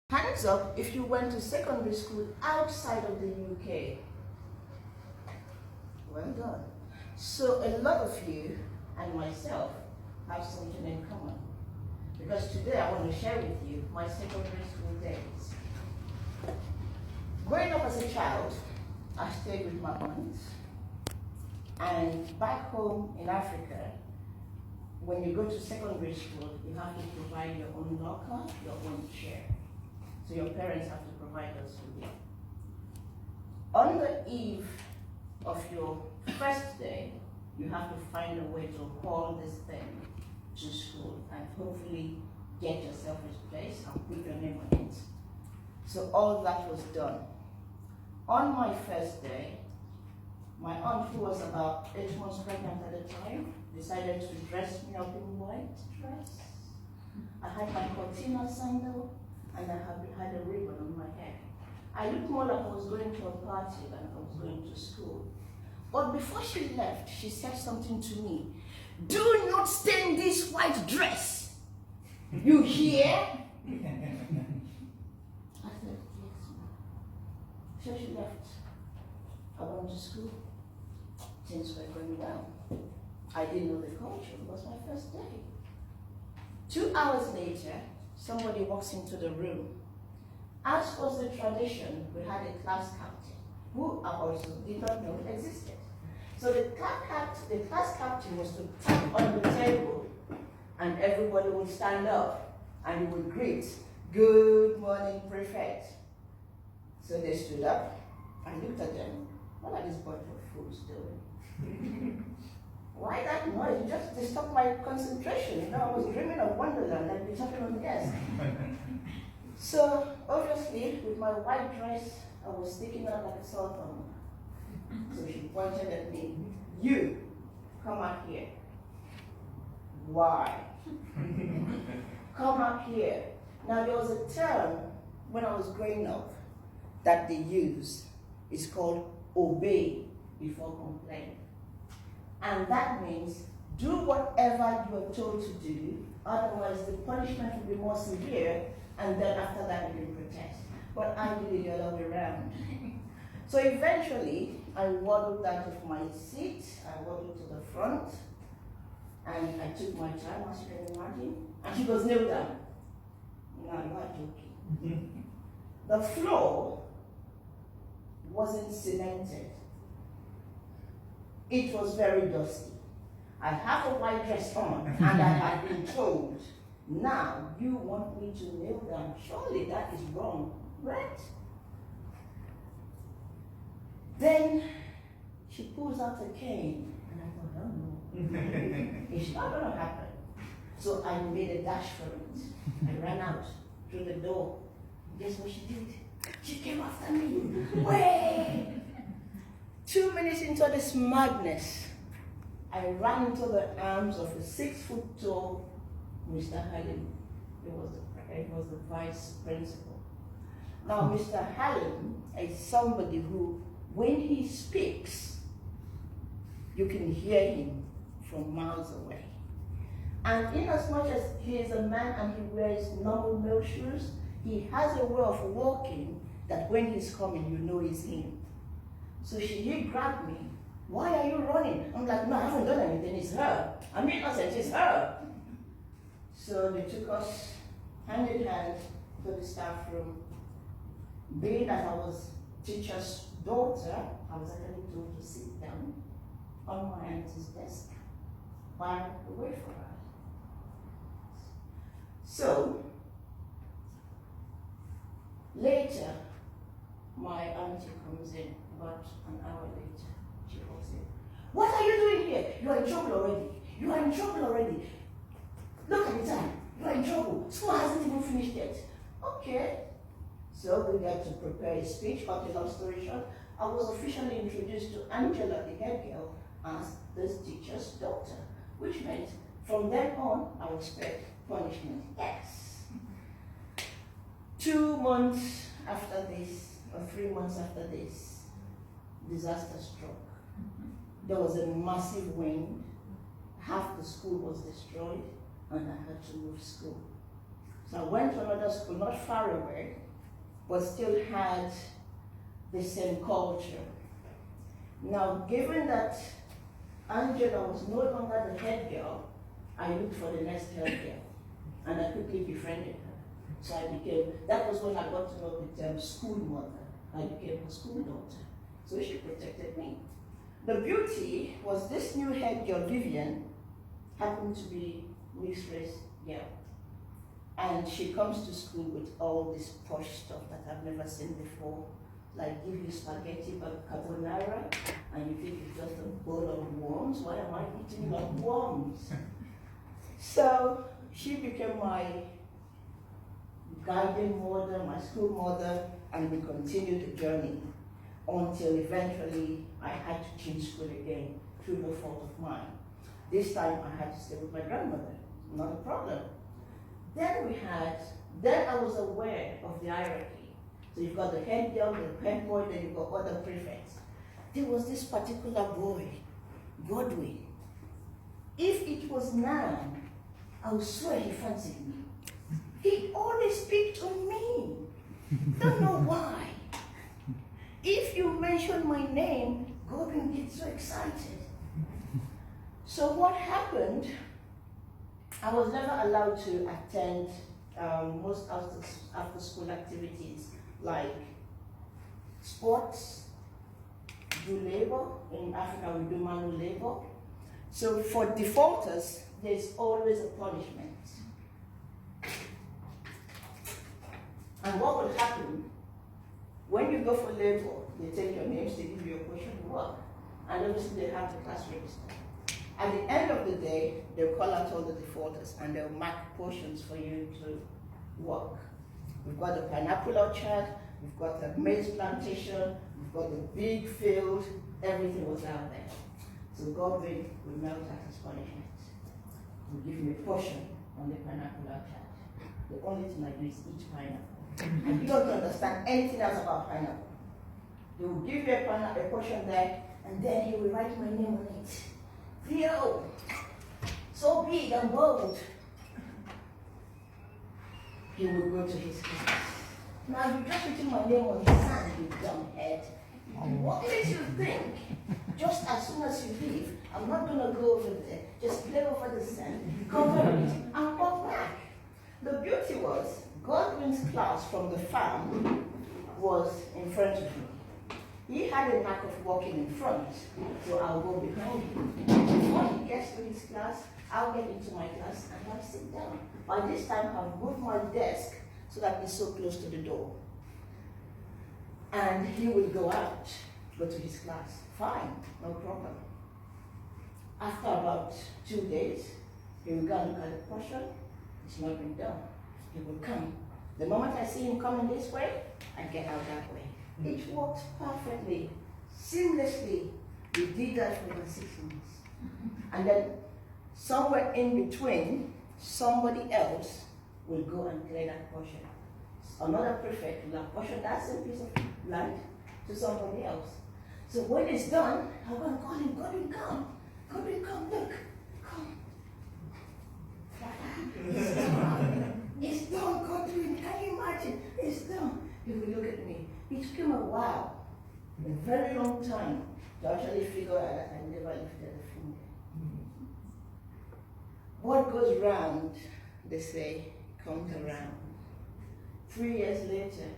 Hands up if you went to secondary school outside of the UK. Well done. So a lot of you and myself have something in common. Because today I want to share with you my secondary school days. Growing up as a child, I stayed with my aunts. And back home in Africa, when you go to secondary school, you have to provide your own locker, your own chair. So your parents have to provide those for you. On the eve of your first day, you have to find a way to haul this thing to school and hopefully get yourself a place and put your name on it. So all that was done. On my first day, my aunt, who was about 8 months pregnant at the time, decided to dress me up in white dress. I had my cortina sandal, and I had a ribbon on my head. I looked more like I was going to a party than I was going to school. But before she left, she said something to me. "Do not stain this white dress. You hear?" I said, "Yes, ma'am." So she left. I went to school. Things were going well. I didn't know the culture. It was my first day. 2 hours later, somebody walks into the room. As was the tradition, we had a class captain, who I also did not know existed. So the class captain was to tap on the table, and everybody would stand up, and he would greet, "Good morning, prefect." So they stood up. I looked at them. What are these bunch of fools doing? Why that noise? It just disturbed my concentration. You know, I was dreaming of Wonderland and be tapping on the desk. So, obviously, with my white dress, I was sticking out like a sore thumb. So she pointed at me. "You, come up here." Why? "Come up here." Now, there was a term when I was growing up that they used. It's called obey before complain. And that means do whatever you are told to do, otherwise the punishment will be more severe, and then after that you can protest. But I did it the other way around. So eventually, I waddled out of my seat, I waddled to the front, and I took my time, as you can imagine, and she goes, "Kneel down." No, you are joking. The floor wasn't cemented. It was very dusty. I have a white dress on, and I had been told, "Now you want me to kneel down? Surely that is wrong, right?" Then she pulls out a cane, and I thought, "Oh no, it's not going to happen." So I made a dash for it. I ran out through the door. Guess what she did? She came after me. Way! 2 minutes into this madness, I ran into the arms of a 6-foot-tall Mr. Halim. He was the vice principal. Now, Mr. Halim is somebody who, when he speaks, you can hear him from miles away. And in as much as he is a man and he wears normal male shoes, he has a way of walking that when he's coming, you know it's him. So he grabbed me. "Why are you running?" I'm like, "No, I haven't done anything, it's her. I'm innocent, it's her." So they took us hand in hand to the staff room. Being that I was teacher's daughter, I was actually told to sit down on my auntie's desk while we wait for her. So, later, my auntie comes in about an hour later. She walks in. "What are you doing here? You are in trouble already. You are in trouble already. Look at the time. You are in trouble. School hasn't even finished yet." Okay. So we got to prepare a speech. Cut a long story short, I was officially introduced to Angela, the head girl, as this teacher's daughter, which meant from then on, I would expect punishment. Yes. 2 months after this, or 3 months after this, disaster struck. There was a massive wind. Half the school was destroyed, and I had to move school. So I went to another school, not far away, but still had the same culture. Now, given that Angela was no longer the head girl, I looked for the next head girl, and I quickly befriended her. So that was when I got to know the school mother. I became her school daughter. So she protected me. The beauty was this new head girl, Vivian, happened to be mixed race girl. And she comes to school with all this posh stuff that I've never seen before. Like give you spaghetti carbonara, and you think it's just a bowl of worms. Why am I eating like worms? So she became my guiding mother, my school mother, and we continued the journey until eventually I had to change school again through no fault of mine. This time I had to stay with my grandmother, not a problem. Then I was aware of the hierarchy. So you've got the head girl, the head boy, then you've got other prefects. There was this particular boy, Godwin. If it was now, I would swear he fancied me. He always picked on me. Don't know why. If you mention my name, Godwin gets so excited. So what happened, I was never allowed to attend most after school activities like sports, do labor. In Africa we do manual labor. So for defaulters, there's always a punishment. And what will happen, when you go for labor, they take your names, they give you a portion of work, and obviously they have the class register. At the end of the day, they'll call out all the defaulters and they'll mark portions for you to work. We've got the pineapple orchard, we've got the maize plantation, we've got the big field, everything was out there. So Godwin will melt at his punishment. He'll give me a portion on the pineapple orchard. The only thing I do is eat pineapple. And you don't understand anything else about pineapple. He will give you a portion there, and then he will write my name on it. Theo, so big and bold. He will go to his class. Now you just written my name on the sand, you dumb head. What makes you think, just as soon as you leave, I'm not going to go over there, just play over the sand, cover it, and walk back. The beauty was, Godwin's class from the farm was in front of me. He had a knack of walking in front, so I'll go behind him. Before he gets to his class, I'll get into my class and I'll sit down. By this time, I've moved my desk so that it's so close to the door. And he will go out, go to his class. Fine, no problem. After about 2 days, he will go and look at the portion. It's not been done. He will come. The moment I see him coming this way, I get out that way. It worked perfectly, seamlessly. We did that for about 6 months. And then somewhere in between, somebody else will go and clear that portion. Another prefect will apportion that same piece of land to somebody else. So when it's done, I'm going to call him, Godwin, come. Godwin, come, look, come. It's done, Godwin, can you imagine? It's done. He will look at me. It took him a while, a very long time, to actually figure out that I never lifted a finger. What goes round, they say, comes around. 3 years later,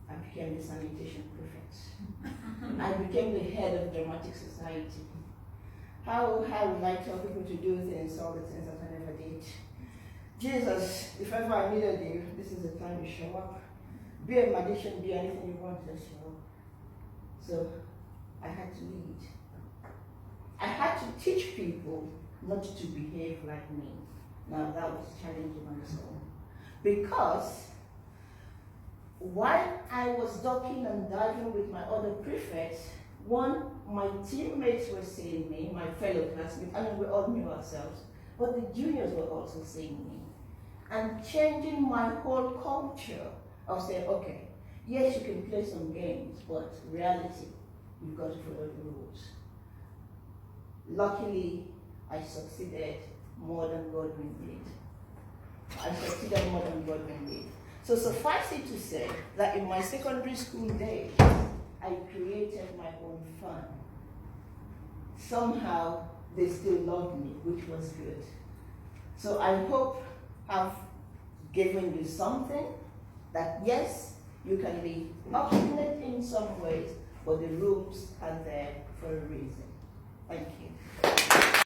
I became the sanitation prefect. I became the head of Dramatic Society. How would I tell people to do things, all the things that I never did? Jesus, if ever I needed you, this is the time you show up. Be a magician, be anything you want, just show up. So I had to lead. I had to teach people not to behave like me. Now that was challenging on its own. Because while I was ducking and diving with my other prefects, one, my teammates were seeing me, my fellow classmates, I mean, we all knew ourselves, but the juniors were also seeing me. And changing my whole culture of saying, okay, yes, you can play some games, but reality, you've got to follow the rules. Luckily, I succeeded more than Godwin did. I consider more than God can give. So suffice it to say that in my secondary school days, I created my own fun. Somehow they still love me, which was good. So I hope I've given you something that yes, you can be obstinate in some ways, but the rules are there for a reason. Thank you.